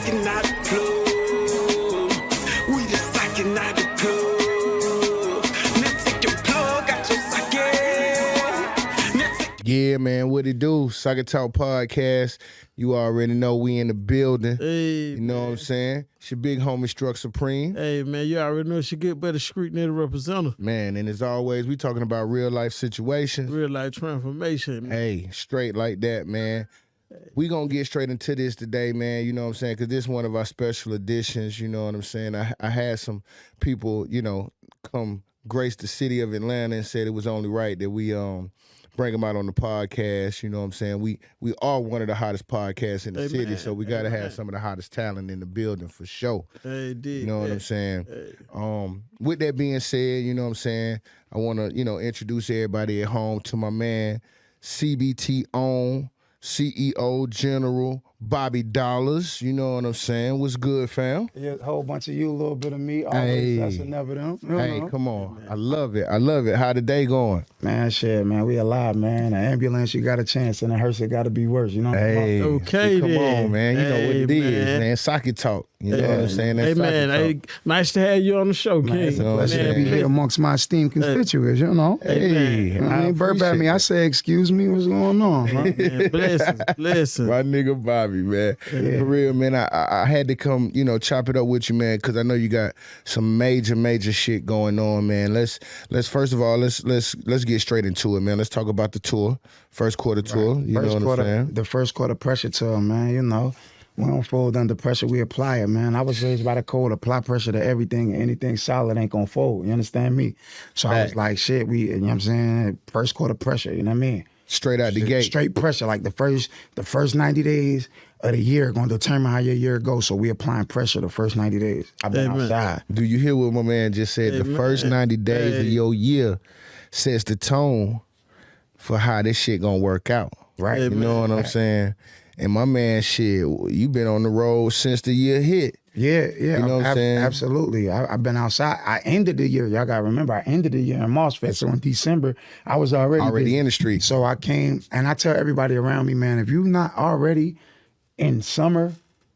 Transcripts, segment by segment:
socking out the plug. We the socking out the plug. Now take your plug out your socket. Now take Yeah, man, what it do? SocketTalk podcast. You already know we in the building. Hey, you know what I'm saying? It's your big homie Struck Supreme. Hey, man, you already know she get better scrutiny to representative. Man, and as always, we talking about real life situations. Real life transformation. Man. Hey, straight like that, man. We gonna get straight into this today, man. You know what I'm saying? Because this is one of our special editions. You know what I'm saying? I had some people, come grace the city of Atlanta and said it was only right that we bring them out on the podcast. You know what I'm saying? We are one of the hottest podcasts in the city, so we got to have some of the hottest talent in the building for sure. Hey, you know what I'm saying? Hey. With that being said, you know what I'm saying? I want to, introduce everybody at home to my man, CBT on CEO General Bobby Dollars. You know what I'm saying? What's good, fam? Yeah, a whole bunch of you, a little bit of me. Hey. That's never them. Hey, come on. I love it. How the day going? Man, shit, man. We alive, man. An ambulance, you got a chance, and a hearse, it got to be worse. You know? Hey, okay, come then. on, man. You know what it is, man. Socket Talk. You know what I'm saying? That's hey, man. Hey, nice to have you on the show, King. It's a pleasure to be here amongst my esteemed constituents, you know? Hey, I mean, burp at me. I say, excuse me, what's going on? Huh? Man, blessings. My nigga Bobby, man. Yeah. For real, man. I had to come, chop it up with you, man, because I know you got some major shit going on, man. Let's first of all, let's get straight into it, man. Let's talk about the tour, first quarter tour. You know what I'm saying? The first quarter pressure tour, man. We don't fold under pressure, we apply it, man. I was raised by the code, apply pressure to everything. Anything solid ain't gonna fold, you understand me? So I was like, shit, you know what I'm saying? First quarter pressure, you know what I mean? Straight out the gate. Straight pressure, like the first 90 days of the year gonna determine how your year goes. So we applying pressure the first 90 days. I've been outside. Do you hear what my man just said? The first 90 days of your year sets the tone for how this shit gonna work out. Right. You know what I'm saying? And my man, shit, you been on the road since the year hit. Yeah. You know what I'm saying? Absolutely. I've been outside. I ended the year. Y'all got to remember, I ended the year in MOSFET. So in December, I was already in the street. So I came, and I tell everybody around me, man, if you're not already in summer,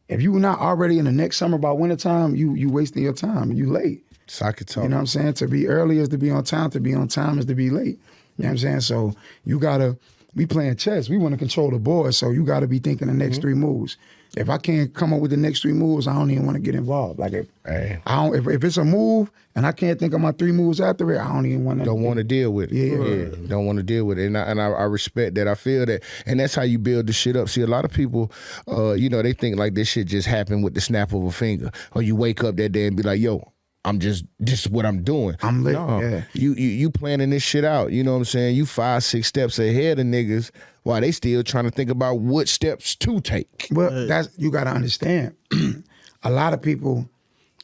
if you're not already in the next summer by wintertime, you wasting your time. You late. Socket Talk. You know what I'm saying? To be early is to be on time. To be on time is to be late. You know what I'm saying? So you got to... We playing chess. We want to control the board, so you got to be thinking the next three moves. If I can't come up with the next three moves, I don't even want to get involved. Like if it's a move and I can't think of my three moves after it, I don't even want to. Don't want to deal with it. Yeah. Don't want to deal with it, and I respect that. I feel that, and that's how you build the shit up. See, a lot of people, they think like this shit just happened with the snap of a finger, or you wake up that day and be like, yo. This is what I'm doing. I'm lit. No, yeah. You planning this shit out. You know what I'm saying? You 5-6 steps ahead of niggas while they still trying to think about what steps to take. Well, you got to understand. A lot of people,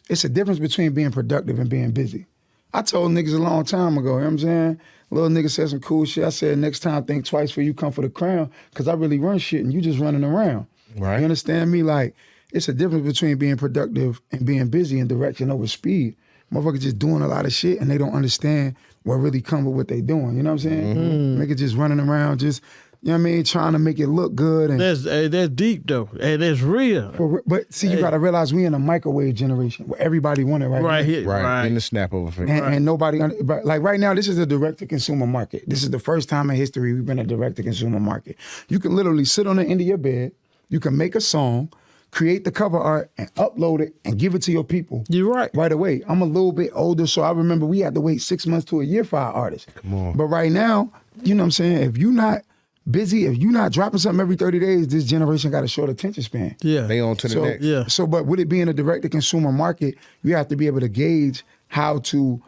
it's a difference between being productive and being busy. I told niggas a long time ago, you know what I'm saying? Little nigga said some cool shit. I said, next time think twice before you come for the crown, because I really run shit and you just running around. Right. You understand me? Like, it's a difference between being productive and being busy in direction over speed. Motherfuckers just doing a lot of shit and they don't understand what really come with what they doing. You know what I'm saying? Mm-hmm. Niggas just running around, just, you know what I mean, trying to make it look good. And that's deep though. Hey, that's real. But see, you got to realize we in a microwave generation where everybody want it right now. here. Right. In the snap of a finger. And nobody, like right now, this is a direct-to-consumer market. This is the first time in history we've been a direct-to-consumer market. You can literally sit on the end of your bed, you can make a song, create the cover art and upload it and give it to your people. You're right. Right away. I'm a little bit older, so I remember we had to wait 6 months to a year for our artists. Come on. But right now, you know what I'm saying? If you're not busy, if you're not dropping something every 30 days, this generation got a short attention span. Yeah. They on to the next. Yeah. So, but with it being a direct-to-consumer market, you have to be able to gauge how to,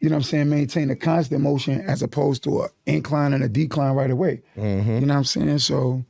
you know what I'm saying, maintain a constant motion as opposed to an incline and a decline right away. Mm-hmm. You know what I'm saying? So...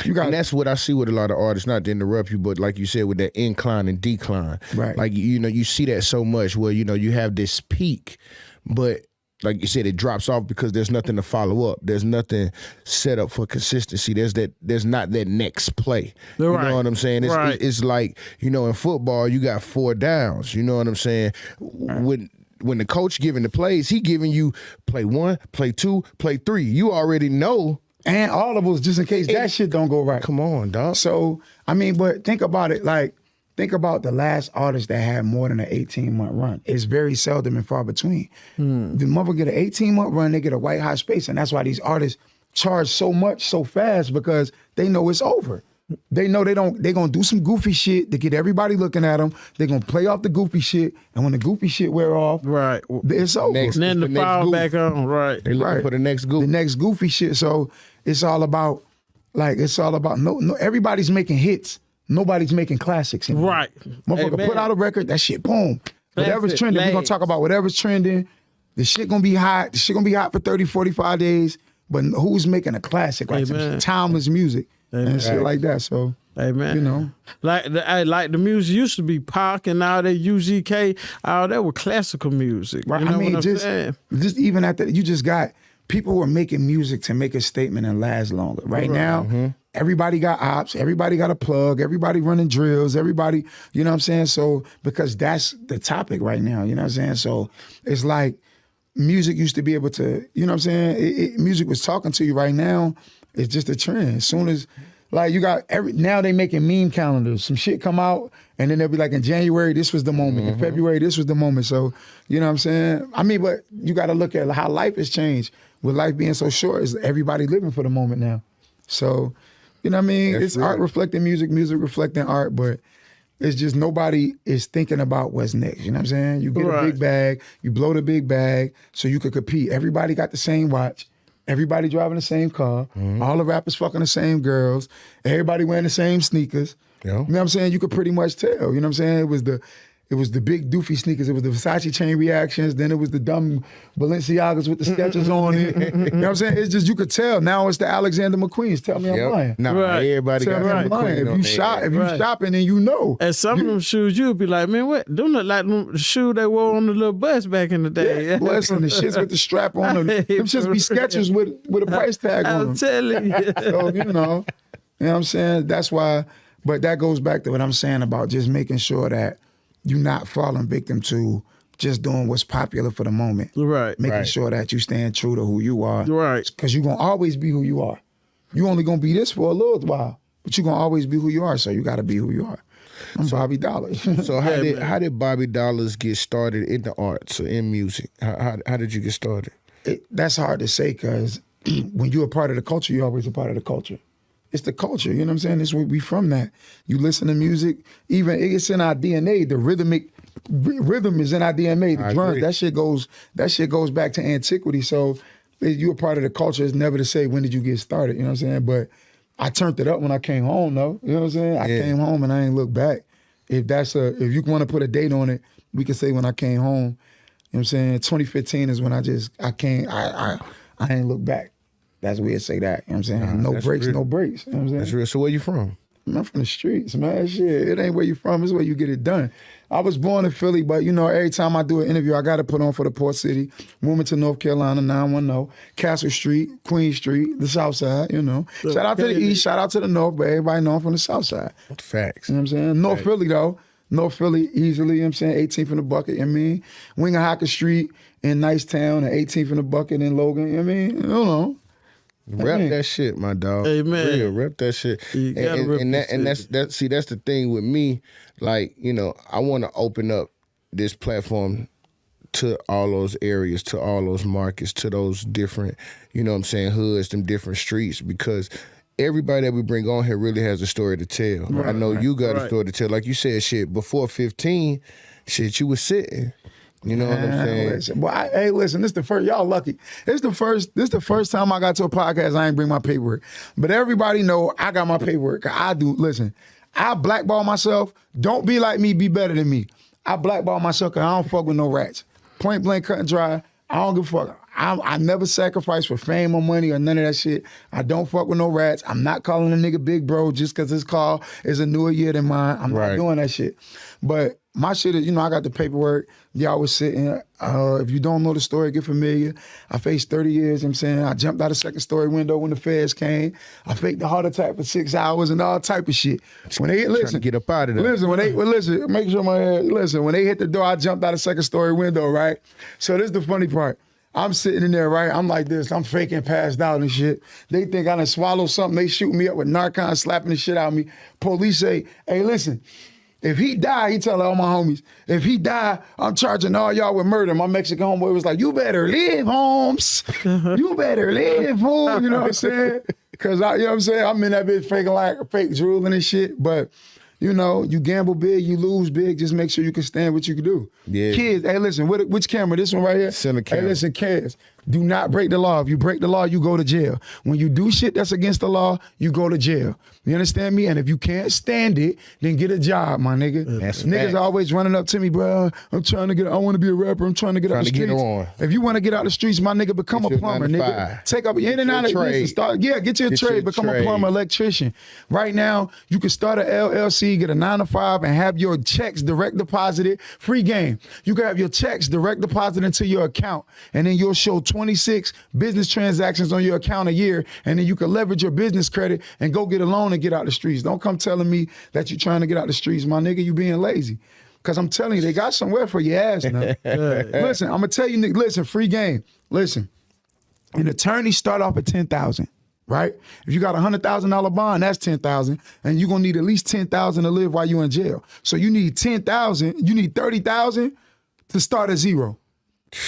And that's what I see with a lot of artists, not to interrupt you, but like you said, with that incline and decline. Right. Like, you see that so much where, you have this peak, but like you said, it drops off because there's nothing to follow up. There's nothing set up for consistency. There's not that next play. You know what I'm saying? It's like, in football, you got 4 downs. You know what I'm saying? When the coach giving the plays, he giving you play 1, play 2, play 3. You already know. And audibles just in case that shit don't go right. Come on, dog. So, I mean, but think about it, like, think about the last artist that had more than an 18-month run. It's very seldom and far between. The mother get an 18-month run, they get a white hot space, and that's why these artists charge so much so fast, because they know it's over. They know they're gonna do some goofy shit to get everybody looking at them. They're gonna play off the goofy shit, and when the goofy shit wear off, Right. it's over. Next- And then the the next fall goof. back on. Right. They looking for the next The goof. next goofy shit. So it's all about, no. Everybody's making hits. Nobody's making classics anymore. Right. Motherfucker Amen. put out a record, that shit, boom. Whatever's Classic trending, we're gonna lags. talk about whatever's trending. The shit gonna be hot. The shit gonna be hot for 30, 45 days. But who's making a classic, like some Amen. timeless music and shit like that? So, Amen. you know. Like the music used to be Pac and all that UGK, all that was classical music. Right. You know I mean, what I'm saying? just even at that, you just got people who are making music to make a statement and last longer. Right now, everybody got ops, everybody got a plug, everybody running drills, everybody, you know what I'm saying? So, because that's the topic right now, you know what I'm saying? So it's like music used to be able to, you know what I'm saying? Music was talking to you. Right now, it's just a trend. As soon as, like, you got now they making meme calendars. Some shit come out, and then they'll be like, in January, this was the moment. In February, this was the moment. So, you know what I'm saying? I mean, but you got to look at how life has changed. With life being so short, is everybody living for the moment now. So, you know what I mean? That's It's right. art reflecting music, music reflecting art, but it's just nobody is thinking about what's next. You know what I'm saying? You get a Right. big bag, you blow the big bag so you could compete. Everybody got the same watch. Everybody driving the same car. All the rappers fucking the same girls. Everybody wearing the same sneakers. Yeah. You know what I'm saying? You could pretty much tell. You know what I'm saying? It was the big doofy sneakers. It was the Versace chain reactions. Then it was the dumb Balenciagas with the sketches on it. You know what I'm saying? It's just, you could tell. Now it's the Alexander McQueens. Tell me I'm lying. Nah, Right. everybody Tell got me that I'm lying. McQueen If on you their shop, ass. if you Right. shopping, then you know. And some of them shoes, you'd be like, man, what? Them look like the shoe they wore on the little bus back in the day. Blessing the shits with the strap on them. Them shits be sketches with a price tag on I'm them. telling you. So, you know what I'm saying? That's why, but that goes back to what I'm saying about just making sure that you're not falling victim to just doing what's popular for the moment. Right. Making Right. sure that you stand true to who you are. Right. Because you're going to always be who you are. You only going to be this for a little while, but you're going to always be who you are, so you got to be who you are. I'm Bobby Dollars. So how did Bobby Dollars get started in the arts or in music? How did you get started? That's hard to say, because when you're a part of the culture, you're always a part of the culture. It's the culture, you know what I'm saying? It's where we from that. You listen to music, even it's in our DNA. The rhythm is in our DNA. The I drums, agree. that shit goes back to antiquity. So if you're a part of the culture, it's never to say when did you get started, you know what I'm saying? But I turned it up when I came home, though. You know what I'm saying? I came home and I ain't looked back. If you want to put a date on it, we can say when I came home. You know what I'm saying? 2015 is when I ain't looked back. That's weird to say that. You know what I'm saying? No that's breaks, real. no breaks. You know what I'm saying? That's real. So where you from? I'm from the streets, man. Shit, it ain't where you from. It's where you get it done. I was born in Philly, but you know, every time I do an interview, I got to put on for the Port City, Wilmington, North Carolina, 910, Castle Street, Queen Street, the South Side. You know, shout out to the East, shout out to the North, but everybody know I'm from the South Side. Facts. You know what I'm saying? North Philly though. North Philly easily, you know what I'm saying? 18th in the bucket, you know what I mean? Wingahocker Street in Nicetown and 18th in the bucket in Logan, you know what I mean? I don't know. Rep that shit, my dog. Amen. Real, rep that shit. You gotta rep and that that's the thing with me. Like, you know, I want to open up this platform to all those areas, to all those markets, to those different, you know what I'm saying, hoods, them different streets, because everybody that we bring on here really has a story to tell. I know you got a story to tell. Like you said, shit, before 15, shit, you was sitting. You know what I'm saying? Listen, boy, hey, listen, this the first, y'all lucky. This the first time I got to a podcast, I ain't bring my paperwork. But everybody know I got my paperwork. I do, listen, I blackball myself. Don't be like me, be better than me. I blackball myself because I don't fuck with no rats. Point blank, cut and dry. I don't give a fuck. I never sacrifice for fame or money or none of that shit. I don't fuck with no rats. I'm not calling a nigga big bro just because his call is a newer year than mine. I'm not doing that shit. But my shit is, you know, I got the paperwork. Y'all was sitting. If you don't know the story, get familiar. I faced 30 years, you know what I'm saying? I jumped out a second story window when the feds came. I faked a heart attack for 6 hours and all type of shit. When they Trying to get up out of there. listen, make sure my head, listen, when they hit the door, I jumped out a second story window, right? So this is the funny part. I'm sitting in there, right? I'm like this. I'm faking passed out and shit. They think I done swallowed something. They shoot me up with Narcan, slapping the shit out of me. Police say, hey, listen, If he die, he tell all my homies, if he die, I'm charging all y'all with murder. My Mexican homeboy was like, you better live, Holmes. You better live, Holmes. You know what I'm saying? Because, you know what I'm saying? I'm in that bitch fake drooling and shit. But, you know, you gamble big, you lose big. Just make sure you can stand what you can do. Yeah. Kids, hey, listen, which camera? This one right here? Center camera. Hey, listen, kids, do not break the law. If you break the law, you go to jail. When you do shit that's against the law, you go to jail. You understand me? And if you can't stand it, then get a job, my nigga. That's Niggas fact. always running up to me, bro. I want to be a rapper. I'm trying to get out the Trying to get streets. on. If you want to get out the streets, my nigga, become Get a your plumber, 9 to nigga. 5. Take up in and out of trade. start. Yeah, get your Get trade. your Become a trade. plumber, electrician. Right now, you can start an LLC, get a 9 to 5, and have your checks direct deposited. Free game. You can have your checks direct deposited into your account, and then you'll show 26 business transactions on your account a year, and then you can leverage your business credit and go get a loan and get out the streets. Don't come telling me that you're trying to get out the streets, my nigga. You being lazy. Because I'm telling you, they got somewhere for your ass now. Listen, I'm going to tell you, nigga, listen, free game. Listen, an attorney start off at $10,000, right? If you got a $100,000 bond, that's $10,000, and you're going to need at least $10,000 to live while you're in jail. So you need $10,000, you need $30,000 to start at zero.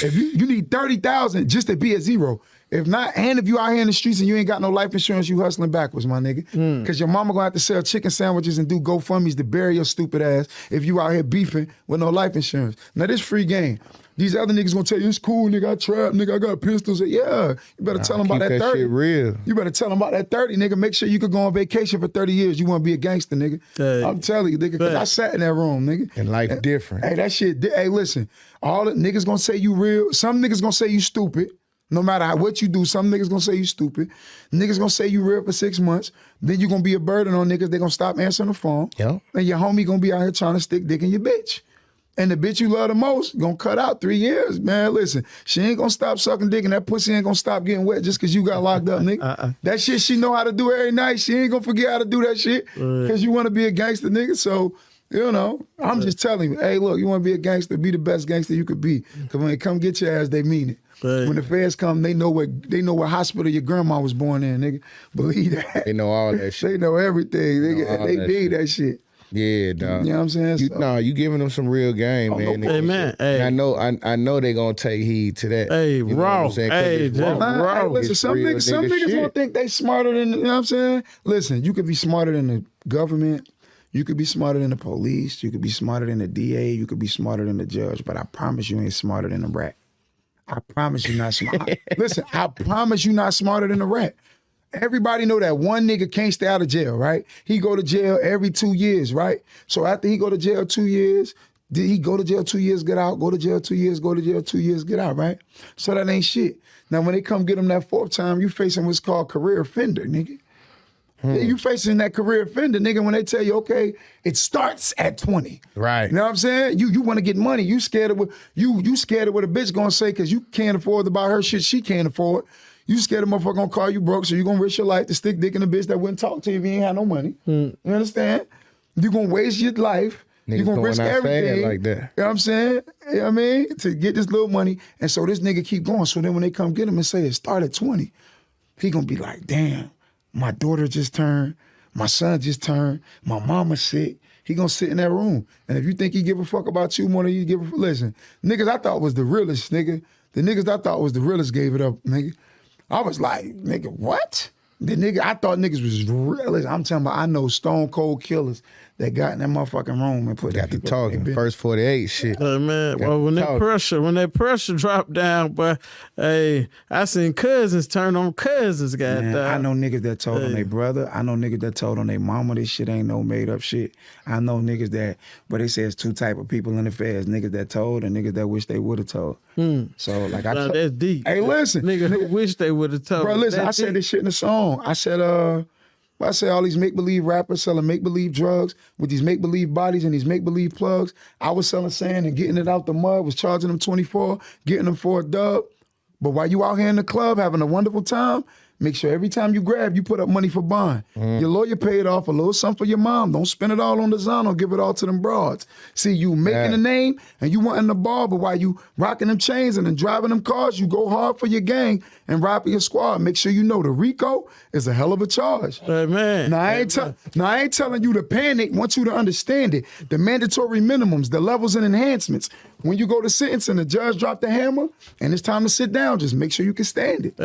If you need $30,000 just to be at zero. If not, and if you out here in the streets and you ain't got no life insurance, you hustling backwards, my nigga. Because your mama gonna have to sell chicken sandwiches and do GoFundMes to bury your stupid ass if you out here beefing with no life insurance. Now this free game. These other niggas gonna tell you, it's cool, nigga, I trapped, nigga, I got pistols. Yeah, you better tell them about that 30. Shit real. You better tell them about that 30, nigga. Make sure you could go on vacation for 30 years. You wanna be a gangster, nigga. I'm telling you, nigga, because I sat in that room, nigga. And life different. Hey, that shit, hey, listen, all the niggas gonna say you real. Some niggas gonna say you stupid. No matter what you do, some niggas gonna say you stupid. Niggas gonna say you real for 6 months. Then you gonna be a burden on niggas. They gonna stop answering the phone. Yep. And your homie gonna be out here trying to stick dick in your bitch. And the bitch you love the most gonna cut out 3 years, man. Listen, she ain't gonna stop sucking dick, and that pussy ain't gonna stop getting wet just because you got locked up, nigga. That shit she know how to do every night. She ain't gonna forget how to do that shit because you wanna be a gangster, nigga. So, you know, I'm just telling you, hey, look, you wanna be a gangster, be the best gangster you could be. Because when they come get your ass, they mean it. Right. When the feds come, they know what hospital your grandma was born in, nigga. Believe that. They know all that shit. They know everything. They dig that shit. Yeah, dog. You know what I'm saying? You giving them some real game, man. no Hey, man. Hey. And I know they gonna take heed to that. Hey, You know what raw. I'm saying? 'Cause Hey, it's just raw. raw. Hey, listen, It's some real niggas nigga don't shit. think they smarter than, you know what I'm saying? Listen, you could be smarter than the government. You could be smarter than the police. You could be smarter than the DA. You could be smarter than the judge. But I promise you ain't smarter than the rat. I promise you not smart. Listen, I promise you not smarter than the rat. Everybody know that one nigga can't stay out of jail, right? He go to jail every 2 years, right? So after he go to jail 2 years, did he go to jail 2 years, get out, go to jail 2 years, go to jail 2 years, get out, right? So that ain't shit. Now when they come get him that fourth time, you facing what's called career offender, nigga. You facing that career offender, nigga, when they tell you, okay, it starts at 20. Right. You know what I'm saying? You want to get money. You scared of what you scared of what a bitch gonna say because you can't afford to buy her shit she can't afford. You scared a motherfucker gonna call you broke, so you gonna risk your life to stick dick in a bitch that wouldn't talk to you if you ain't had no money. You understand? You gonna waste your life. You Niggas gonna going risk out saying everything. like that. You know what I'm saying? You know what I mean? To get this little money. And so this nigga keep going. So then when they come get him and say it start at 20, he gonna be like, damn, my daughter just turned, my son just turned, my mama sick. He gonna sit in that room. And if you think he give a fuck about you more than you give a fuck, listen, niggas I thought was the realest, nigga. The niggas I thought was the realest gave it up, nigga. I was like, nigga, what? The nigga, I thought niggas was realist. I'm telling you, I know stone cold killers that got in that motherfucking room and put Got to that talking. First 48 shit. Hey, man, Got well, to when talk. that pressure dropped down, but hey, I seen cousins turn on cousins, Man, goddamn. I know niggas that told on their brother. I know niggas that told on their mama this shit ain't no made up shit. I know niggas that, but they say it's two type of people in the feds, niggas that told and niggas that wish they would have told. So like Now, that's deep. Hey, listen. Nigga who wish they would have told. Bro, listen, I That's said deep. this shit in the song. I said all these make-believe rappers selling make-believe drugs with these make-believe bodies and these make-believe plugs. I was selling sand and getting it out the mud, was charging them 24, getting them for a dub. But while you out here in the club having a wonderful time, make sure every time you grab, you put up money for bond. Your lawyer paid off a little something for your mom. Don't spend it all on design or give it all to them broads. See, you making a name and you wanting the ball, but while you rocking them chains and then driving them cars, you go hard for your gang and ride for your squad. Make sure you know the RICO is a hell of a charge. Amen. Now I ain't telling you to panic. I want you to understand it. The mandatory minimums, the levels and enhancements. When you go to sentence and the judge drop the hammer and it's time to sit down, just make sure you can stand it.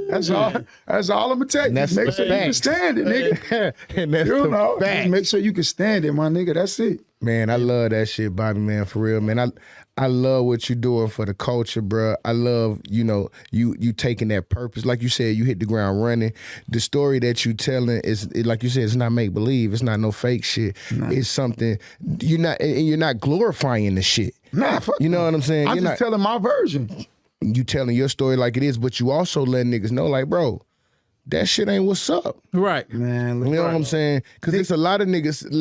That's all. That's all I'm gonna tell you. Make sure you can stand it, nigga. And that's You the know, fact. just make sure you can stand it, my nigga. That's it. Man, I love that shit, Bobby, man, for real, man. I love what you doing for the culture, bro. I love, you know, you taking that purpose. Like you said, you hit the ground running. The story that you telling is, like you said, it's not make believe. It's not no fake shit. Nah. It's something you're not glorifying the shit. Nah, fuck you know what I'm saying? I'm you're just telling my version. You telling your story like it is, but you also letting niggas know, like, bro, that shit ain't what's up. Right. Man, You know what I'm saying? Because there's a lot of niggas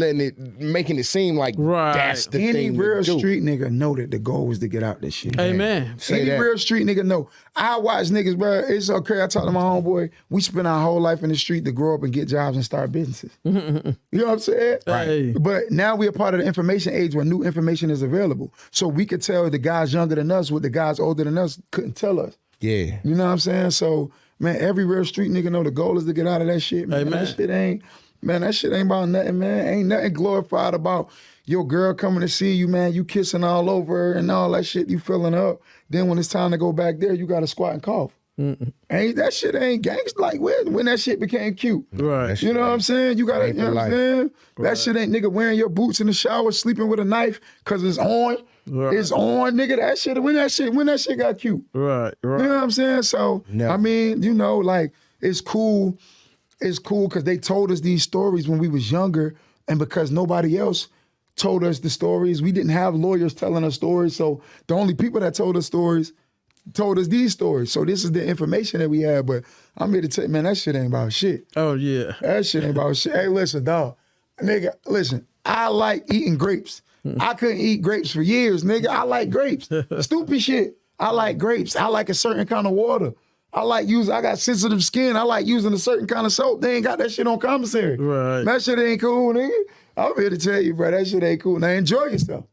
making it seem like that's the Any thing real to do. street nigga know that the goal was to get out this shit. Amen. Say Any real street nigga know. I watch niggas, bro. It's okay. I talk to my homeboy. We spend our whole life in the street to grow up and get jobs and start businesses. You know what I'm saying? Hey. But now we're a part of the information age where new information is available. So we could tell the guys younger than us what the guys older than us couldn't tell us. Yeah. You know what I'm saying? So, man, every real street nigga know the goal is to get out of that shit, man. Amen. That shit ain't about nothing, man. Ain't nothing glorified about your girl coming to see you, man. You kissing all over her and all that shit, you filling up. Then when it's time to go back there, you got to squat and cough. That shit ain't gangster. Like when that shit became cute. Right. You know what I'm saying? You got to, you know what I'm saying? That shit ain't nigga wearing your boots in the shower, sleeping with a knife because it's on. Right. It's on, nigga. When that shit got cute. Right. You know what I'm saying? So, No. I mean, you know, like, it's cool. It's cool because they told us these stories when we was younger, and because nobody else told us the stories, we didn't have lawyers telling us stories. So the only people that told us stories told us these stories. So this is the information that we have. But I'm here to tell you, man, that shit ain't about shit. Oh, yeah. That shit ain't about shit. Hey, listen, dog. Nigga, listen, I like eating grapes. I couldn't eat grapes for years, nigga. I like grapes. Stupid shit. I like grapes. I like a certain kind of water. I got sensitive skin. I like using a certain kind of soap. They ain't got that shit on commissary. Right. That shit ain't cool, nigga. I'm here to tell you, bro, that shit ain't cool. Now enjoy yourself.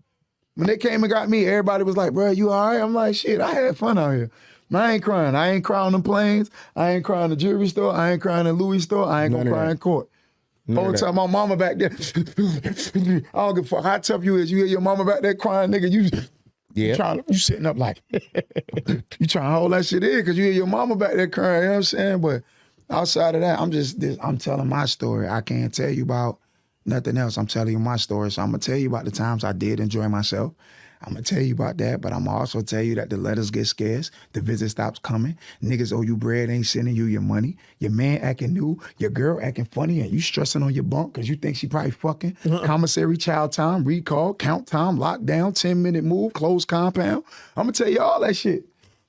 When they came and got me, everybody was like, bro, you all right? I'm like, shit, I had fun out here. I ain't crying. I ain't crying on them planes. I ain't crying in the jewelry store. I ain't crying in Louis store. I ain't gonna cry in court. Whole time my mama back there, I don't give a fuck how tough you is. You hear your mama back there crying, nigga, you sitting up like, you trying to hold that shit in because you hear your mama back there crying, you know what I'm saying? But outside of that, I'm telling my story. I can't tell you about nothing else. I'm telling you my story. So I'm going to tell you about the times I did enjoy myself. I'm going to tell you about that, but I'm going to also tell you that the letters get scarce, the visit stops coming, niggas owe you bread, ain't sending you your money, your man acting new, your girl acting funny, and you stressing on your bunk because you think she probably fucking, commissary, child time, recall, count time, lockdown, 10-minute move, closed compound. I'm going to tell you all that shit.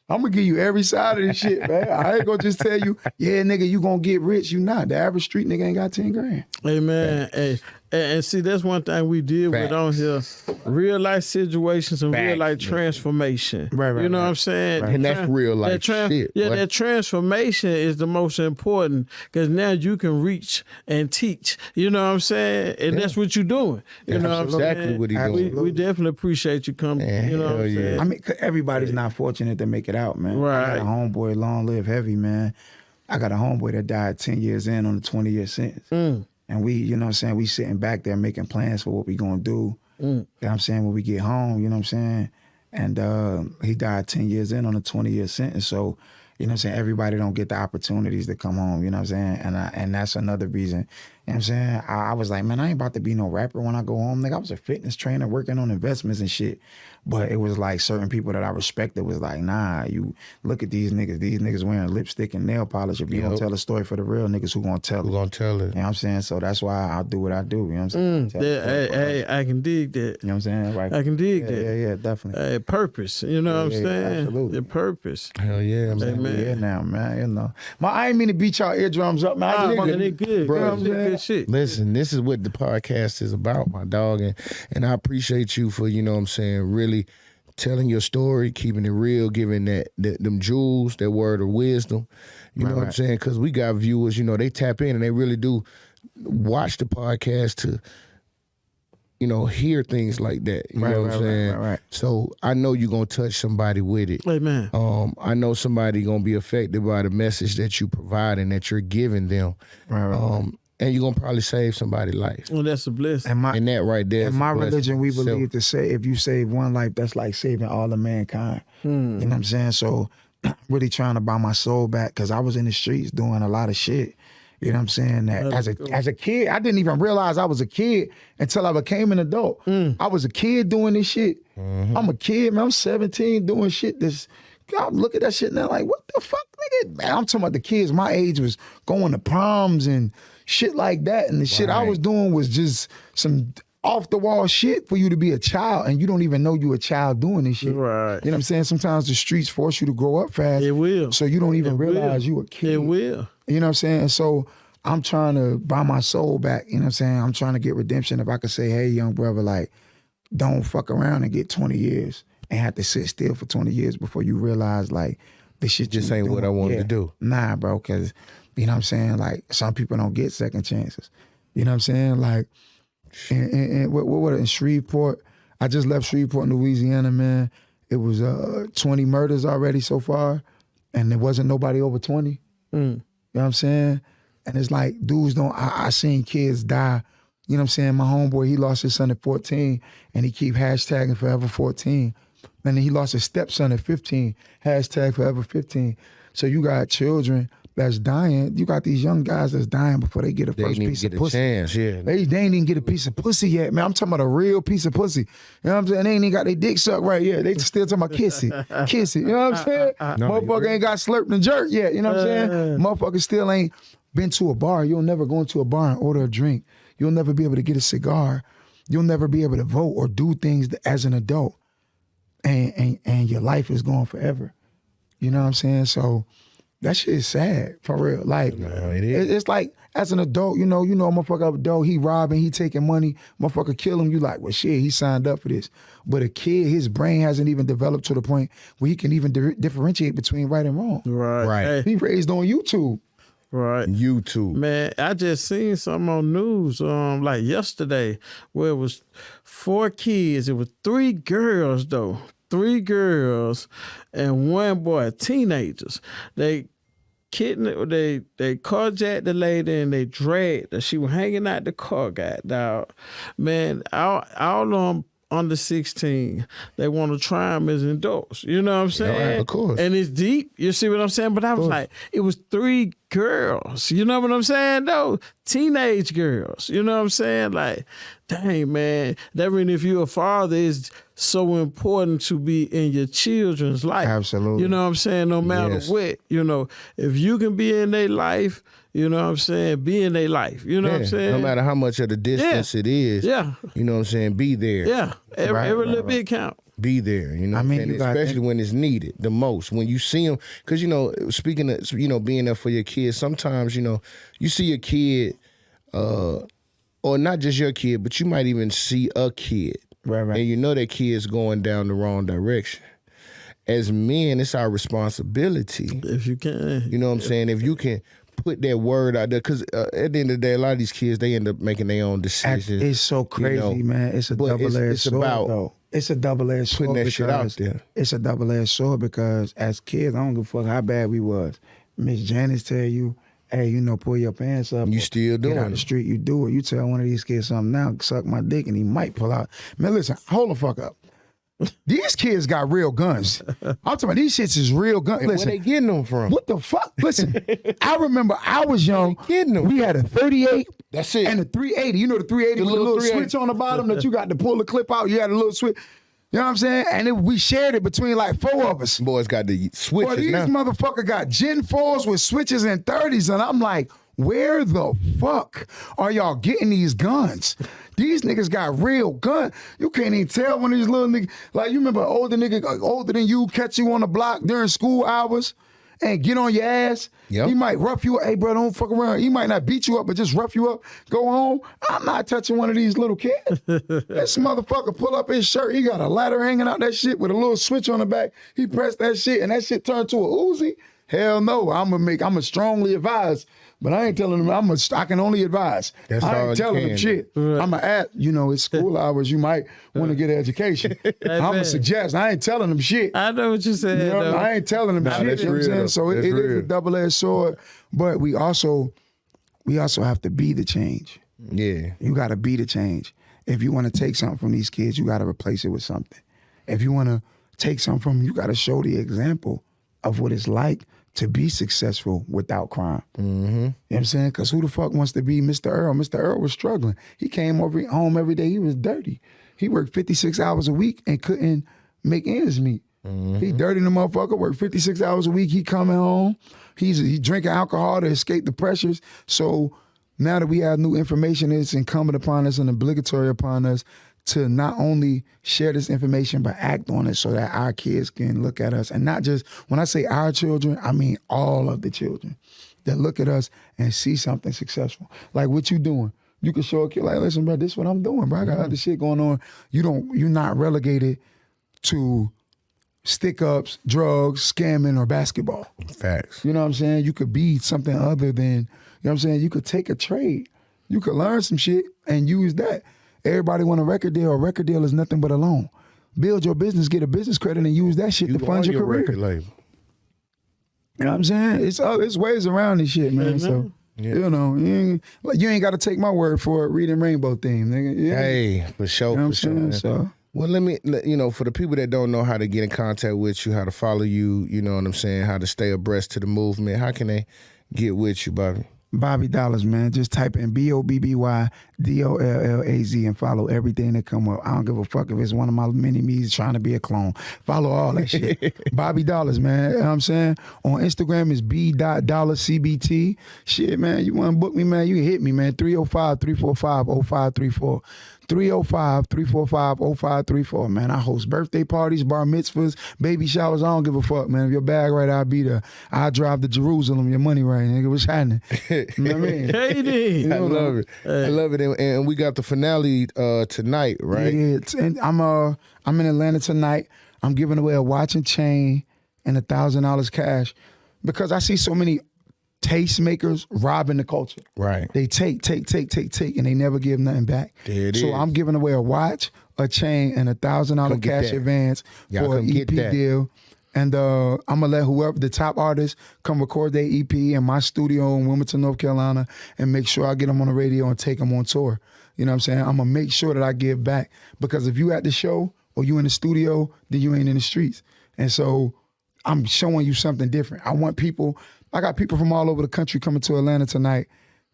I'm going to give you every side of this shit, man. I ain't going to just tell you, yeah, nigga, you going to get rich. You not. The average street nigga ain't got 10 grand. Amen. Hey, and see, that's one thing we deal with on here. Real life situations and real life transformation. Right, you know what I'm saying? And that's real life shit. Yeah, boy. that transformation is the most important because now you can reach and teach. You know what I'm saying? And that's what you're doing. You know what I'm exactly saying? what he doing. We definitely appreciate you coming. Man, you know what I'm hell yeah. saying? I mean, 'cause everybody's not fortunate to make it out, man. Right. I got a homeboy, long live heavy, man. I got a homeboy that died 10 years in on a 20-year sentence. And we, you know what I'm saying, we sitting back there making plans for what we gonna do. You know what I'm saying, when we get home, you know what I'm saying? And he died 10 years in on a 20-year sentence. So, you know what I'm saying, everybody don't get the opportunities to come home, you know what I'm saying? And that's another reason. You know what I'm saying? I was like, man, I ain't about to be no rapper when I go home. Nigga, I was a fitness trainer working on investments and shit. But it was like certain people that I respected was like, nah, you look at these niggas wearing lipstick and nail polish. If you don't tell a story for the real niggas, who gonna tell it? Who gonna tell it? You know what I'm saying? So that's why I do what I do. You know what I'm saying? Hey, I can dig that. You know what I'm saying? Like, I can dig that. Yeah, definitely. Hey, purpose. You know what I'm saying? absolutely. The purpose. Hell yeah, man. Amen. Yeah, now, man, you know. I ain't mean to beat y'all eardrums up, man. I Man, just they good. Bro, Bro, good shit. Listen, this is what the podcast is about, my dog. And I appreciate you for, you know what I'm saying, really telling your story, keeping it real, giving them jewels, that word of wisdom. You know what I'm saying? Because we got viewers, they tap in and they really do watch the podcast to, hear things like that. You know what I'm saying? Right. So I know you're going to touch somebody with it. Amen. I know somebody going to be affected by the message that you provide and that you're giving them. Right. And you're going to probably save somebody's life. Well, that's a blessing. And that right there. In my religion, we itself. believe to say if you save one life, that's like saving all of mankind. You know what I'm saying? So really trying to buy my soul back because I was in the streets doing a lot of shit. You know what I'm saying? That as a kid, I didn't even realize I was a kid until I became an adult. I was a kid doing this shit. I'm a kid, man. I'm 17 doing shit. I look at that shit now like, what the fuck, nigga? Man, I'm talking about the kids my age was going to proms and shit like that. And the shit I was doing was just some off the wall shit for you to be a child and you don't even know you a child doing this shit. Right. You know what I'm saying? Sometimes the streets force you to grow up fast. It will. So you don't even realize you a kid. It will. You know what I'm saying? So I'm trying to buy my soul back. You know what I'm saying? I'm trying to get redemption. If I could say, hey, young brother, like, don't fuck around and get 20 years and have to sit still for 20 years before you realize, like, this shit just ain't what I wanted to do. Nah, bro, because, you know what I'm saying? Like, some people don't get second chances. You know what I'm saying? Like, and what in Shreveport, I just left Shreveport, Louisiana, man. It was 20 murders already so far, and there wasn't nobody over 20. You know what I'm saying? And it's like, dudes I seen kids die. You know what I'm saying? My homeboy, he lost his son at 14, and he keep hashtagging forever 14. And then he lost his stepson at 15, hashtag forever 15. So you got children that's dying. You got these young guys that's dying before they get a first piece of pussy. Chance, yeah. They ain't even get a piece of pussy yet, man. I'm talking about a real piece of pussy. You know what I'm saying? They ain't even got their dick sucked right yet. They still talking about kiss it, kiss it. You know what I'm saying? Motherfucker ain't got slurped and jerked yet. You know what I'm saying? Motherfucker still ain't been to a bar. You'll never go into a bar and order a drink. You'll never be able to get a cigar. You'll never be able to vote or do things as an adult. And your life is gone forever. You know what I'm saying? So that shit is sad, for real. Like, it is. It's like, as an adult, you know, a motherfucker adult, he robbing, he taking money, motherfucker kill him, you like, well, shit, he signed up for this. But a kid, his brain hasn't even developed to the point where he can even differentiate between right and wrong. Right. Hey, He raised on YouTube. right. YouTube. Man, I just seen something on news like yesterday where it was 4 kids. It was 3 girls though. 3 girls and 1 boy, teenagers. They carjacked the lady and they dragged her. She was hanging out the car, goddamn. Man, all of them under 16, they want to try them as adults. You know what I'm saying? Yeah, of course. And it's deep. You see what I'm saying? But I was like, it was 3 girls. You know what I'm saying? Though teenage girls. You know what I'm saying? Like, dang, man. That means if you're a father, it's so important to be in your children's life. Absolutely. You know what I'm saying? No matter what, if you can be in their life, you know what I'm saying? Be in their life. You know what I'm saying? No matter how much of the distance it is. Yeah. You know what I'm saying? Be there. Yeah. Every little bit count. Be there, you know. Especially when it's needed the most. When you see them, because speaking of, being there for your kids. Sometimes you see your kid, or not just your kid, but you might even see a kid, right, and that kid's going down the wrong direction. As men, it's our responsibility. If you can, you know what I'm saying. If you can put that word out there, because at the end of the day, a lot of these kids, they end up making their own decisions. It's so crazy, man. It's a double-edged sword, though. It's a double-edged sword. Putting that shit out there. It's a double-edged sword because as kids, I don't give a fuck how bad we was. Miss Janice tell you, hey, pull your pants up. You still doing it. Get out the street, you do it. You tell one of these kids something now, suck my dick, and he might pull out. Man, listen, hold the fuck up. These kids got real guns. I'm talking about these shits is real guns. Listen, where they getting them from? What the fuck? Listen, I remember I was young. We had a 38. That's it. And a 380. You know the 380 with the little switch on the bottom that you got to pull the clip out. You had a little switch. You know what I'm saying? And we shared it between like 4 of us. Boys got the switches. Boy, these motherfuckers got Gen 4s with switches and 30s. And I'm like, where the fuck are y'all getting these guns? These niggas got real guns. You can't even tell when these little niggas, like you remember an older nigga, older than you, catch you on the block during school hours and get on your ass. Yep. He might rough you up. Hey, bro, don't fuck around. He might not beat you up, but just rough you up. Go home. I'm not touching one of these little kids. This motherfucker pull up his shirt. He got a ladder hanging out that shit with a little switch on the back. He pressed that shit and that shit turned to a Uzi. Hell no. I'm a strongly advise, but I ain't telling them I can only advise. That's I all ain't you telling can them do. shit. I'm a at, it's school hours. You might want to get an education. I'm man. a suggest. I ain't telling them shit. I know what you said, You know, though. I ain't telling them shit. that's You know what I'm real, saying? So though. it That's is a real. double-edged sword, but we also have to be the change. Yeah. You got to be the change. If you want to take something from these kids, you got to replace it with something. If you want to take something from them, you got to show the example of what it's like to be successful without crime. Mm-hmm. You know what I'm saying? Because who the fuck wants to be Mr. Earl? Mr. Earl was struggling. He came home every day. He was dirty. He worked 56 hours a week and couldn't make ends meet. Mm-hmm. He dirty the motherfucker, worked 56 hours a week. He coming home. He drinking alcohol to escape the pressures. So now that we have new information, it's incumbent upon us and obligatory upon us to not only share this information, but act on it so that our kids can look at us. And not just, when I say our children, I mean all of the children that look at us and see something successful. Like what you doing. You can show a kid, like, listen, bro, this is what I'm doing, bro. I got other shit going on. You're not relegated to stick-ups, drugs, scamming, or basketball. Facts. You know what I'm saying? You could be something other than, you know what I'm saying? You could take a trade. You could learn some shit and use that. Everybody want a record deal. A record deal is nothing but a loan. Build your business, get a business credit, and use that shit to fund your career. Record label. You know what I'm saying? It's ways around this shit, man. So, you know, you ain't got to take my word for it. Reading Rainbow theme, nigga. Yeah. Hey, for sure, You know what I'm for sure. saying? Man. So, Well, for the people that don't know how to get in contact with you, how to follow you, you know what I'm saying, how to stay abreast to the movement, how can they get with you, Bobby? Bobby Dollars, man. Just type in BOBBY DOLLAZ and follow everything that come up. I don't give a fuck if it's one of my mini me's trying to be a clone. Follow all that shit. Bobby Dollars, man. You know what I'm saying? On Instagram is B.DollarCBT. Shit, man. You want to book me, man? You can hit me, man. 305-345-0534. 305-345-0534, man. I host birthday parties, bar mitzvahs, baby showers. I don't give a fuck, man. If your bag right, I'll be there. I drive to Jerusalem. Your money right, nigga. What's happening? You know what I mean? Katie. I love it. I love it. And we got the finale tonight, right? Yeah, and I'm in Atlanta tonight. I'm giving away a watch and chain and $1,000 cash because I see so many tastemakers robbing the culture. Right. They take, and they never give nothing back. There it so is. I'm giving away a watch, a chain, and $1,000 Come get cash that. advance Y'all for come an get EP that. deal. And I'm going to let whoever, the top artists, come record their EP in my studio in Wilmington, North Carolina, and make sure I get them on the radio and take them on tour. You know what I'm saying? I'm going to make sure that I give back. Because if you at the show or you in the studio, then you ain't in the streets. And so I'm showing you something different. I got people from all over the country coming to Atlanta tonight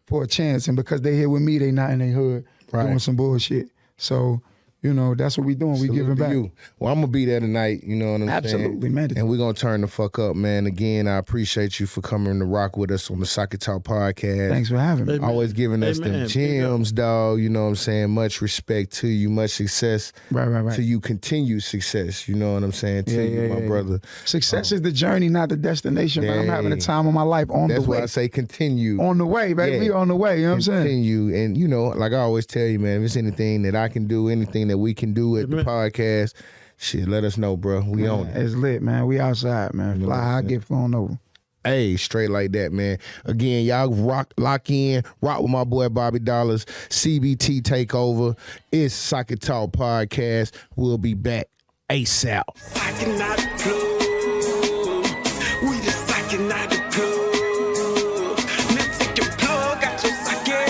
for a chance. And because they here with me, they not in their hood doing some bullshit. So, you know, that's what we doing. We giving back. You. Well, I'm going to be there tonight, you know what I'm saying? Absolutely, man. And we're going to turn the fuck up, man. Again, I appreciate you for coming to rock with us on the SocketTalk podcast. Thanks for having me. Always giving us Amen. them gems, dog. You know what I'm saying? Much respect to you. Much success Right. to you. Continued success. You know what I'm saying? To you, my brother. Success is the journey, not the destination. Man, I'm having the time of my life on That's the way. why I say continue. On the way, baby. Yeah. We on the way. You know what I'm saying? Continue. And, you know, like I always tell you, man, if it's anything that I can do, anything that we can do at the podcast, shit, let us know, bro. We on it. It's lit, man. We outside, man. Fly high, get flown over. Hey, straight like that, man. Again, y'all lock in, rock with my boy Bobby Dollars. CBT Takeover. It's SocketTalk Podcast. We'll be back ASAP. Socking out the club. We the socking out the club. Now take your plug out your socket.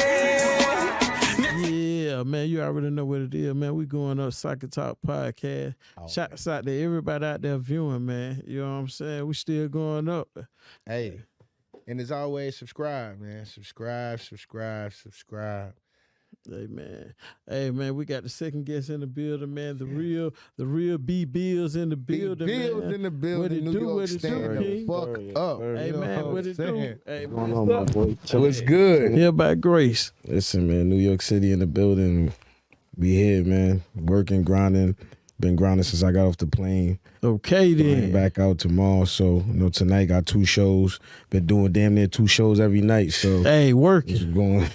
Yeah, man, you already know what it is, man. We going up SocketTalk Podcast. Shouts out to everybody out there viewing, man. You know what I'm saying? We still going up. Hey, and as always, subscribe, man. Subscribe. Hey man, we got the second guest in the building, man. The real B Bills in the building, Bills man. in the building. What it New do? York What it do, stand King? the fuck up. Hey You know man, what what I'm it saying? do? Hey, What's going man, on, my boy? What's good? here by Grace. Listen, man, New York City in the building. We here, man. Working, grinding. Been grinding since I got off the plane. Okay Flying then. back out tomorrow. So, you know, tonight got 2 shows. Been doing damn near 2 shows every night. So, Hey, working. it's going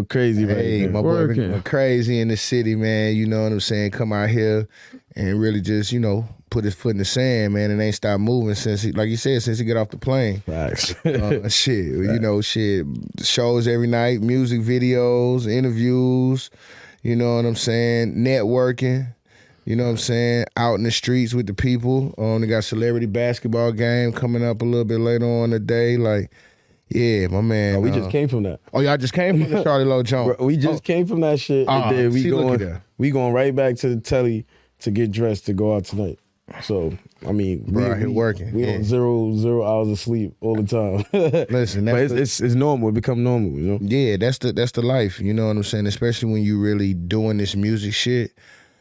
crazy Hey, right my now. boy Working. been going crazy in the city, man. You know what I'm saying? Come out here and really just, you know, put his foot in the sand, man, and ain't stopped moving since he, like you said, since he got off the plane. Facts. Shit, you know, shows every night, music videos, interviews, you know what I'm saying, networking, you know what I'm saying, out in the streets with the people. They got celebrity basketball game coming up a little bit later on today, like, yeah, my man. Oh, we just came from that. Oh, y'all just came from the Charlie Lowe Jones. Bro, we just came from that shit. And then we going right back to the telly to get dressed to go out tonight. So, I mean, Bro, out here working. We on 0 hours of sleep all the time. Listen, but it's normal. It become normal, you know? Yeah, that's the life, you know what I'm saying? Especially when you really doing this music shit.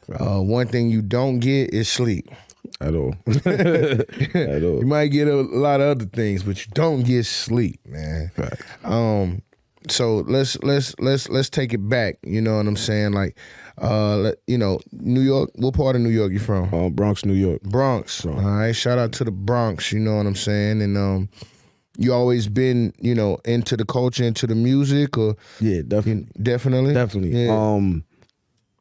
One thing you don't get is sleep. At all. At all. You might get a lot of other things, but you don't get sleep, man. Right. So let's take it back. You know what I'm saying? Like, you know, New York. What part of New York you from? Bronx, New York. Bronx. All right. Shout out to the Bronx. You know what I'm saying? And you always been, you know, into the culture, into the music, or yeah, definitely, definitely. Yeah.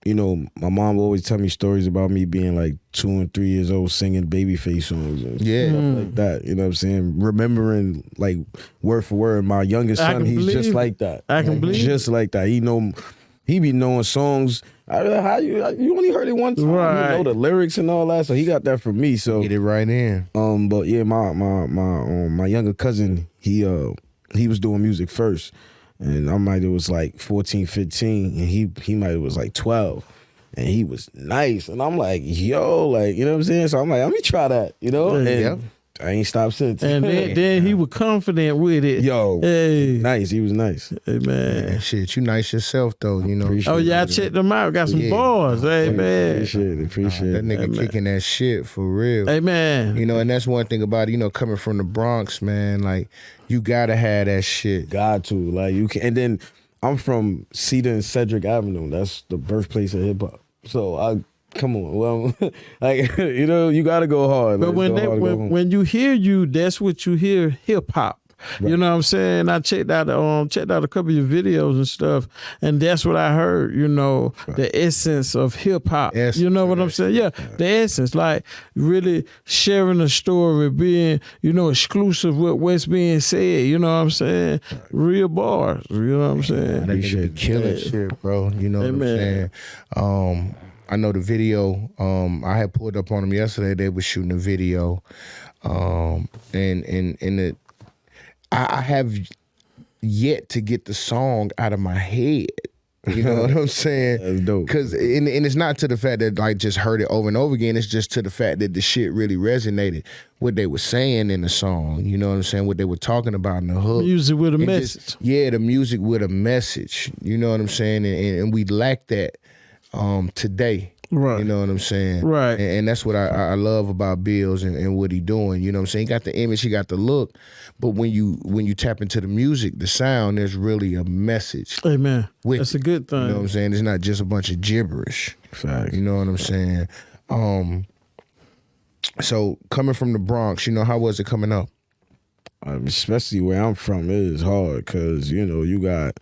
You know, my mom would always tell me stories about me being like 2 and 3 years old singing Babyface songs and stuff like that. You know what I'm saying? Remembering like word for word. My youngest son, he's just like that. I can believe just like that. He be knowing songs. How you only heard it one time? Right. You know the lyrics and all that. So he got that from me. So get it right in. But yeah, my younger cousin, he was doing music first. And I might have was like 14, 15, and he might have was like 12. And he was nice. And I'm like, yo, like, you know what I'm saying? So I'm like, let me try that, you know? And I ain't stopped since. And then he was confident with it. Yo, hey. Nice. He was nice. Hey, man. Shit, you nice yourself, though, you know. Oh, yeah, I checked them out. Got some bars. Hey, man. Appreciate that nigga kicking that shit for real. Hey, man. You know, and that's one thing about it, you know, coming from the Bronx, man, like, you gotta have that shit. Got to. Like, you can. And then I'm from Cedar and Cedric Avenue. That's the birthplace of hip hop. So come on, well, like, you know, you gotta go hard. But when you hear that's what you hear, hip hop. Right. You know what I'm saying? I checked out a couple of your videos and stuff, and that's what I heard. You know, the essence of hip hop. You know what I'm saying? Yeah, the essence, like really sharing a story, being, you know, exclusive with what's being said. You know what I'm saying? Real bars. You know what I'm saying? That nigga killing shit, bro. You know what I'm saying? I know the video. I had pulled up on them yesterday. They were shooting a video, and I have yet to get the song out of my head. You know what I'm saying? That's dope. Cause and it's not to the fact that I just heard it over and over again. It's just to the fact that the shit really resonated. What they were saying in the song. You know what I'm saying? What they were talking about in the hook. Music with a message. The music with a message. You know what I'm saying? And we lack that today. Right. You know what I'm saying? Right. And that's what I love about Bills and what he doing. You know what I'm saying? He got the image, he got the look, but when you tap into the music, the sound, there's really a message. Amen. That's a good thing. You know what I'm saying? It's not just a bunch of gibberish. Facts. You know what I'm saying? So coming from the Bronx, you know, how was it coming up? Especially where I'm from, it is hard because, you know, you got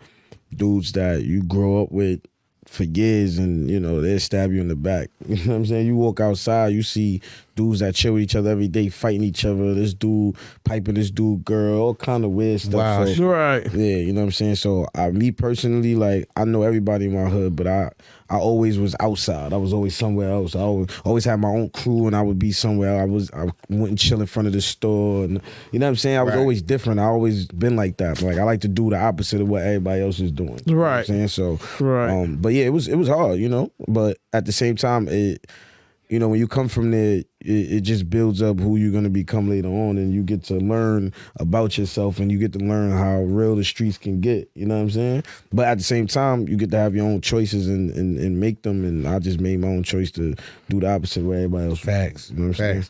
dudes that you grow up with for years and, you know, they'll stab you in the back. You know what I'm saying? You walk outside, you see dudes that chill with each other every day, fighting each other. This dude piping this dude girl, all kind of weird stuff. Wow. So, right. Yeah, you know what I'm saying? So me personally, like, I know everybody in my hood, but I always was outside. I was always somewhere else. I always had my own crew and I would be somewhere. I wouldn't chill in front of the store. And, you know what I'm saying? I was always different. I always been like that. Like, I like to do the opposite of what everybody else is doing. You know what I'm saying? So, but yeah, it was hard, you know? But at the same time, you know, when you come from there, it just builds up who you're going to become later on, and you get to learn about yourself and you get to learn how real the streets can get, you know what I'm saying? But at the same time, you get to have your own choices and make them, and I just made my own choice to do the opposite of what everybody else. Facts. You know what I'm saying?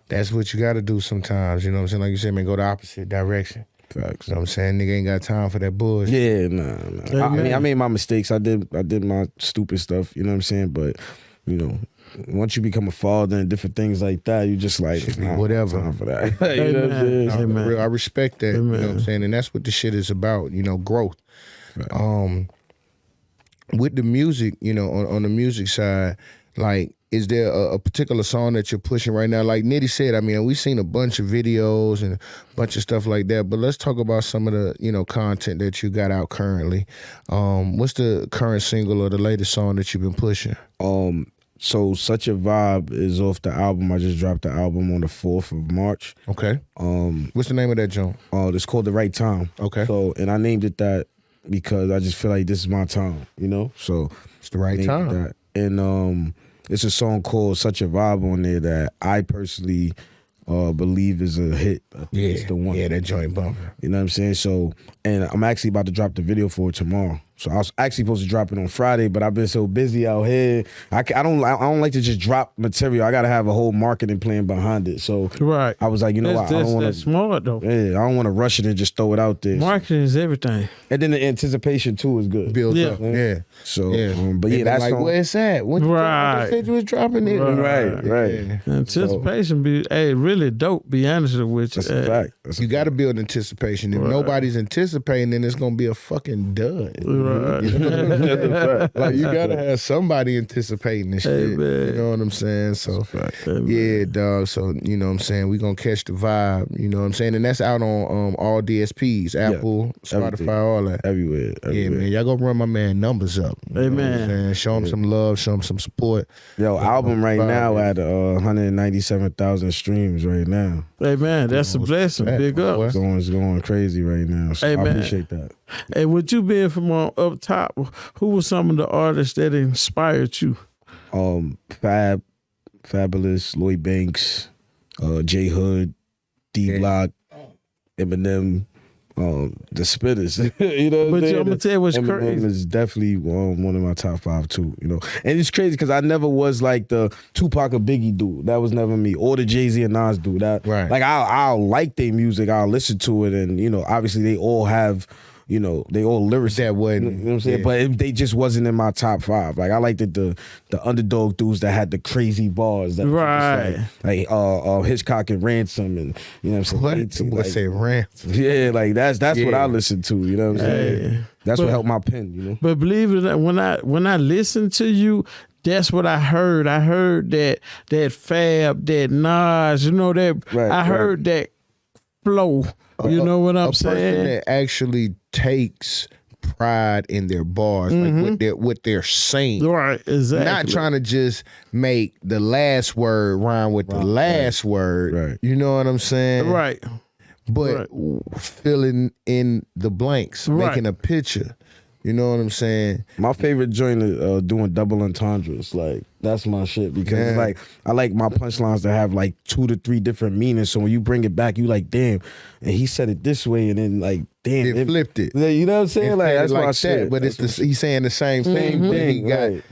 That's what you got to do sometimes, you know what I'm saying? Like you said, man, go the opposite direction. Facts. You know what I'm saying? Nigga ain't got time for that bullshit. Yeah, nah. I mean, I made my mistakes. I did my stupid stuff, you know what I'm saying? But, you know, once you become a father and different things like that, you just like, whatever. Time for that. You know what I'm saying? For real, I respect that. You know what I'm saying? And that's what the shit is about, you know, growth. Right. With the music, you know, on the music side, like, is there a particular song that you're pushing right now? Like Nitty said, I mean, we've seen a bunch of videos and a bunch of stuff like that, but let's talk about some of the, content that you got out currently. What's the current single or the latest song that you've been pushing? So Such a Vibe is off the album. I just dropped the album on the 4th of March. Okay. What's the name of that joint? It's called The Right Time. Okay. So, and I named it that because I just feel like this is my time, So It's the right time. that. And it's a song called Such a Vibe on there that I personally believe is a hit. It's the one. Yeah, that joint bumper. You know what I'm saying? So, and I'm actually about to drop the video for it tomorrow. So I was actually supposed to drop it on Friday, but I've been so busy out here. I don't like to just drop material. I got to have a whole marketing plan behind it. So Right. I was like, what? I don't want That's to. smart though. Yeah, I don't want to rush it and just throw it out there. Marketing is everything. And then the anticipation too is good. Build Yeah. up. Yeah. So, Yeah. but yeah, And that's like, where it's at? When you Right. said you was dropping it. Right. Right. Anticipation be really dope. Be honest with you. That's a fact. That's a You got to build anticipation. If nobody's anticipating, then it's gonna be a fucking dud. Right. You know? Like you gotta have somebody anticipating this shit. man. You know what I'm saying? So yeah, dog. So you know what I'm saying? We gonna catch the vibe. You know what I'm saying? And that's out on all DSPs, Apple, Spotify, everything. all that. everywhere. Yeah, man. Y'all go run my man numbers up. You know what I'm Amen. saying? Show him some love. Show him some support. Yo, album right now at 197,000 streams right now. Hey man, that's a blessing. Big up. boy. It's going crazy right now. So Hey, I man. appreciate that. Hey, with you being from up top, who were some of the artists that inspired you? Fabulous, Lloyd Banks, J Hood, D Block, Eminem, the Spitters. You know what But I'm saying? I'm gonna tell you what's Eminem crazy. is definitely one of my top 5 too. And it's crazy because I never was like the Tupac or Biggie dude. That was never me. Or the Jay-Z and Nas dude. Right. Like I'll like their music. I'll listen to it, and obviously they all have. They all lyrics. That wasn't- You know what I'm saying? yeah. But they just wasn't in my top 5. Like I liked the underdog dudes that had the crazy bars. That was just like Hitchcock and Ransom, and you know what I'm What? saying? Let's say ransom. Yeah, like that's what Yeah. I listen to. You know what I'm saying? That's what helped my pen. But believe it or not, when I listened to you, that's what I heard. I heard that Fab, that Nas, Right, I heard that flow. You know what I'm a person saying? that actually takes pride in their bars, like what they're saying. Right, exactly. Not trying to just make the last word rhyme with the last word. Right. You know what I'm saying? Right. But filling in the blanks, Right. making a picture. You know what I'm saying? My favorite joint is doing double entendres. Like that's my shit because Yeah. like I like my punchlines to have like 2 to 3 different meanings. So when you bring it back, you like, damn, and he said it this way, and then like, damn, It flipped it. You know what I'm saying? Like that's like my that, shit. but he's saying the same thing. But he got right.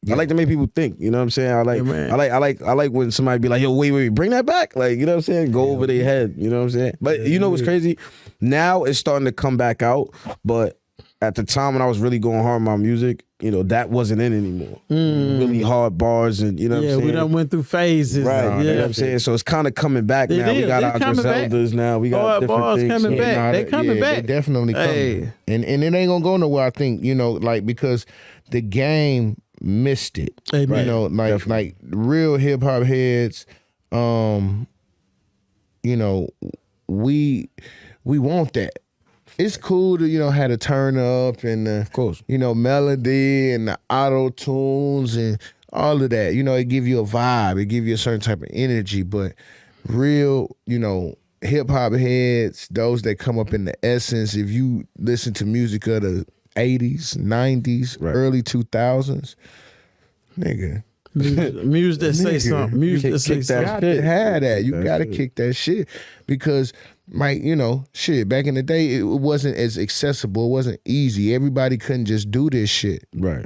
I like to make people think. You know what I'm saying? man. I like when somebody be like, yo, wait, bring that back. Like, you know what I'm saying? Go over their head. You know what I'm saying? But you know what's crazy? Now it's starting to come back out, but at the time when I was really going hard on my music, that wasn't in anymore. Really hard bars and you know what I'm saying? we done went through phases. Right, Yeah. you know what I'm saying? So it's kind of coming back It now. We is. got They our coming back. Griseldas now. We got Hard different bars things. coming back. Nah, They coming back. They definitely coming. Hey. And it ain't gonna go nowhere, I think, like because the game missed it. Amen. Like real hip hop heads, we want that. It's cool to, have the turn up and the, Of course. melody and the auto tunes and all of that. It give you a vibe. It give you a certain type of energy. But real, hip hop heads, those that come up in the essence, if you listen to music of the 80s, 90s, early 2000s, nigga. Music that say something. Music that say You something. got to have that. You got to kick that shit because, back in the day, it wasn't as accessible. It wasn't easy. Everybody couldn't just do this shit. Right.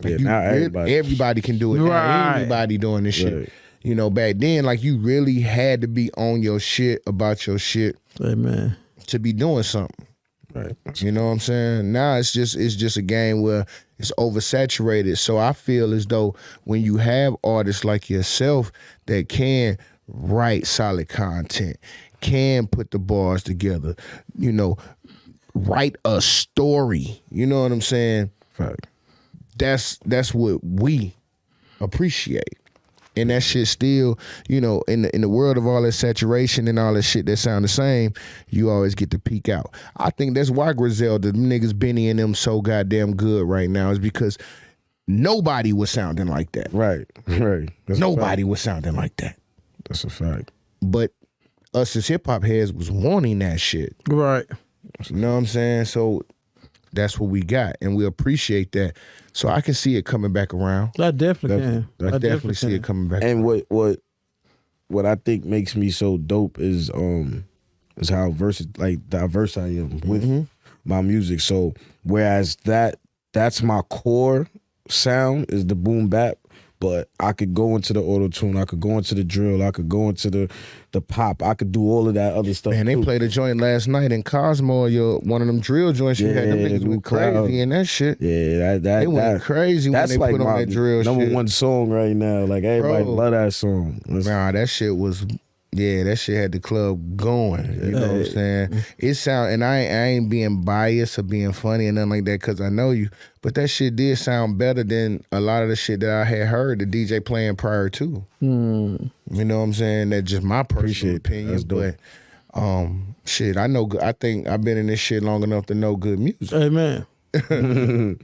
Yeah, You now really- everybody can do it. Now Right. everybody doing this shit. Right. Back then, like you really had to be on your shit about your shit Amen. to be doing something. Right. You know what I'm saying? Now it's just a game where it's oversaturated. So I feel as though when you have artists like yourself that can write solid content, can put the bars together, write a story. You know what I'm saying? Fact. That's what we appreciate. And that shit still, you know, in the world of all that saturation and all that shit that sound the same, you always get to peak out. I think that's why Griselda, them niggas Benny and them so goddamn good right now is because nobody was sounding like that. Right. That's Nobody was sounding like that. That's a fact. But us as hip hop heads was wanting that shit. Right. You know what I'm saying? So that's what we got, and we appreciate that. So I can see it coming back around. I definitely can. I definitely see it coming back. And what I think makes me so dope is how diverse I am with my music. So whereas that's my core sound is the boom bap, but I could go into the auto tune, I could go into the drill, I could go into the pop, I could do all of that other stuff. And they played a joint last night in Cosmo, one of them drill joints. You had them niggas went crazy and that shit. Yeah, they went crazy when they like put on that drill number shit. one song right now. Like everybody love that song. Nah, that shit was. Yeah, that shit had the club going. You know what I'm saying? It sound, and I ain't being biased or being funny or nothing like that because I know you, but that shit did sound better than a lot of the shit that I had heard the DJ playing prior to. You know what I'm saying? That's just my personal opinion. But shit, I think I've been in this shit long enough to know good music. Amen.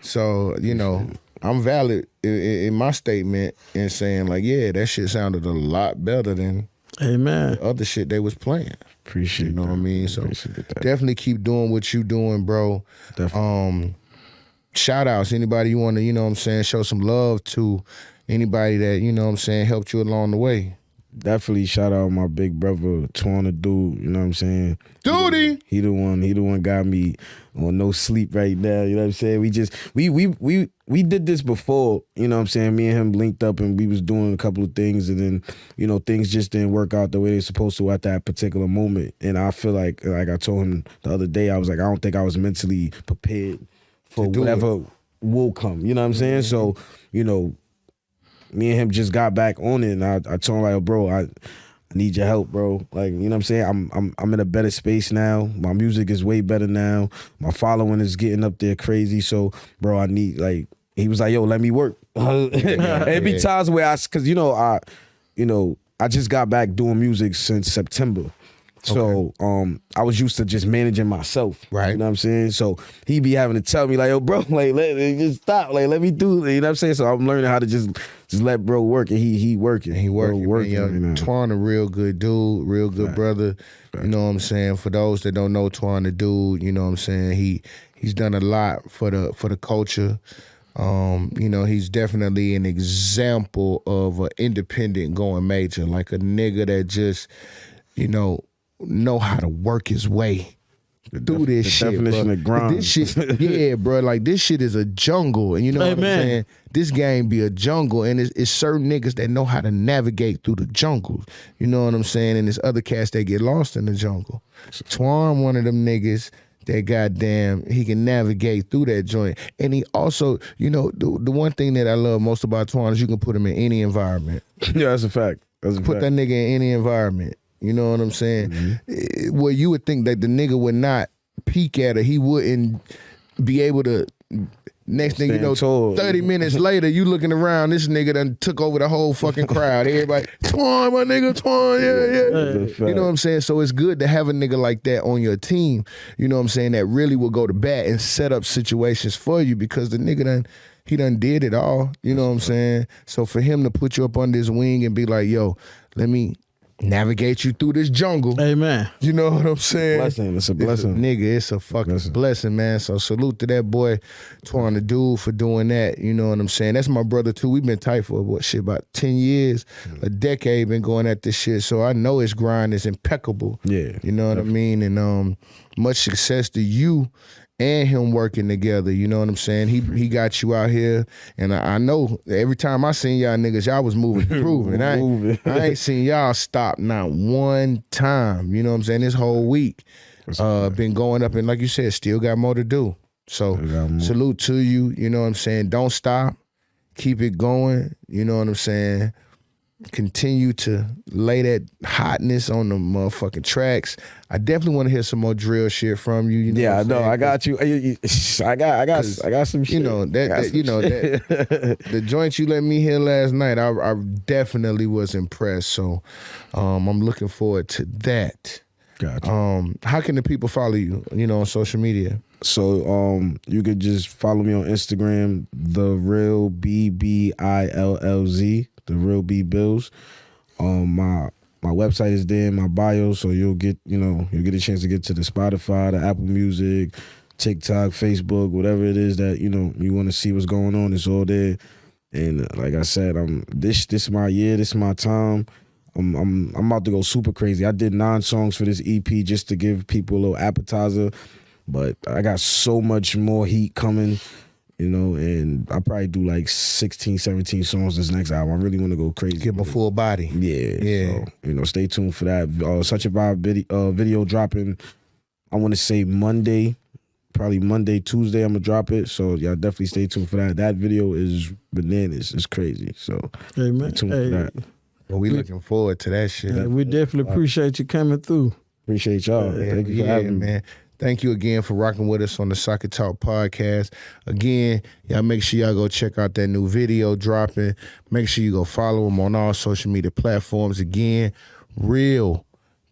So, you know, I'm valid in my statement in saying like, yeah, that shit sounded a lot better than the other shit they was playing. Appreciate you know that. what I mean? So definitely keep doing what you doing, bro. Definitely. Shout outs, anybody you want to, you know what I'm saying, show some love to, anybody that, you know what I'm saying, helped you along the way. Definitely shout out my big brother, Twan the Dude, you know what I'm saying? Duty! He the one got me on no sleep right now, you know what I'm saying? We did this before, you know what I'm saying? Me and him linked up and we was doing a couple of things and then, you know, things just didn't work out the way they're supposed to at that particular moment. And I feel like I told him the other day, I was like, I don't think I was mentally prepared for whatever will come, you know what I'm saying? So, you know, me and him just got back on it, and I told him like, bro, I need your help, bro. Like, you know what I'm saying? I'm in a better space now. My music is way better now. My following is getting up there crazy. So, bro, I need like. He was like, yo, let me work. It'd be times where cause I just got back doing music since September. So I was used to just managing myself. Right. You know what I'm saying? So he be having to tell me like, yo, bro, like just stop. Like, let me do it. You know what I'm saying? So I'm learning how to just let bro work, and he working. He working. Bro, working man, right now. Twan a real good dude, real good brother. You know what I'm saying? For those that don't know Twan the Dude, you know what I'm saying? He's done a lot for the culture. You know, he's definitely an example of an independent going major, like a nigga that just, you know how to work his way through this shit. Definition bro. of grind. This shit, yeah, bro. Like this shit is a jungle, and you know what I'm saying. This game be a jungle, and it's certain niggas that know how to navigate through the jungle. You know what I'm saying. And there's other cats that get lost in the jungle. Twan, one of them niggas that goddamn he can navigate through that joint, and he also, you know, the one thing that I love most about Twan is you can put him in any environment. Yeah, that's a fact. Put that nigga in any environment. You know what I'm saying? Where you would think that the nigga would not peek at her, he wouldn't be able to. Next thing you know, 30 minutes later, you looking around, this nigga done took over the whole fucking crowd. Everybody, Twan, my nigga, Twan, yeah. You know what I'm saying? So it's good to have a nigga like that on your team, you know what I'm saying, that really will go to bat and set up situations for you because the nigga done did it all, you know what I'm saying? So for him to put you up under his wing and be like, yo, let me navigate you through this jungle. Amen. You know what I'm saying? Blessing. It's a blessing. It's a fucking blessing, man. So salute to that boy, Twan the Dude, for doing that. You know what I'm saying? That's my brother too. We've been tight for about 10 years, a decade been going at this shit. So I know his grind is impeccable. Yeah. You know what I mean? And much success to you and him working together, you know what I'm saying? He got you out here, and I know every time I seen y'all niggas, y'all was moving and grooving. I ain't seen y'all stop not one time, you know what I'm saying? This whole week been going up, and like you said, still got more to do. So salute to you, you know what I'm saying? Don't stop, keep it going, you know what I'm saying? continue to lay that hotness on the motherfucking tracks. I definitely want to hear some more drill shit from you. You know Yeah, what I'm I know. saying? I got you. I got some shit. You know that the joints you let me hear last night, I definitely was impressed. So I'm looking forward to that. Gotcha. How can the people follow you? You know, on social media. So you could just follow me on Instagram, the real BBILLZ, the real B Bills. My website is there in my bio, so you'll get a chance to get to the Spotify, the Apple Music, TikTok, Facebook, whatever it is that you want to see what's going on. It's all there. And like I said, this is my year, this is my time. I'm about to go super crazy. I did 9 songs for this EP just to give people a little appetizer, but I got so much more heat coming, and I probably do like 16, 17 songs this next album. I really want to go crazy. Give them a full body. Yeah. So, stay tuned for that. Such a Vibe video dropping, I want to say Monday, probably Monday, Tuesday, I'm going to drop it. So y'all definitely stay tuned for that. That video is bananas. It's crazy. So Hey, man. stay tuned for that. Well, we looking forward to that shit. We definitely appreciate you coming through. Appreciate y'all. Thank you for having me. Man. Thank you again for rocking with us on the SocketTalk podcast. Again, y'all make sure y'all go check out that new video dropping. Make sure you go follow them on all social media platforms. Again, Real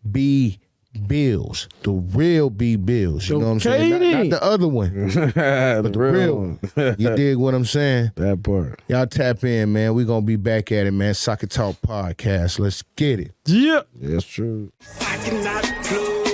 B Bills. The real B Bills. You know what I'm saying? Not the other one. The real one. You dig what I'm saying? That part. Y'all tap in, man. We're going to be back at it, man. SocketTalk podcast. Let's get it. Yeah. That's true. I cannot close.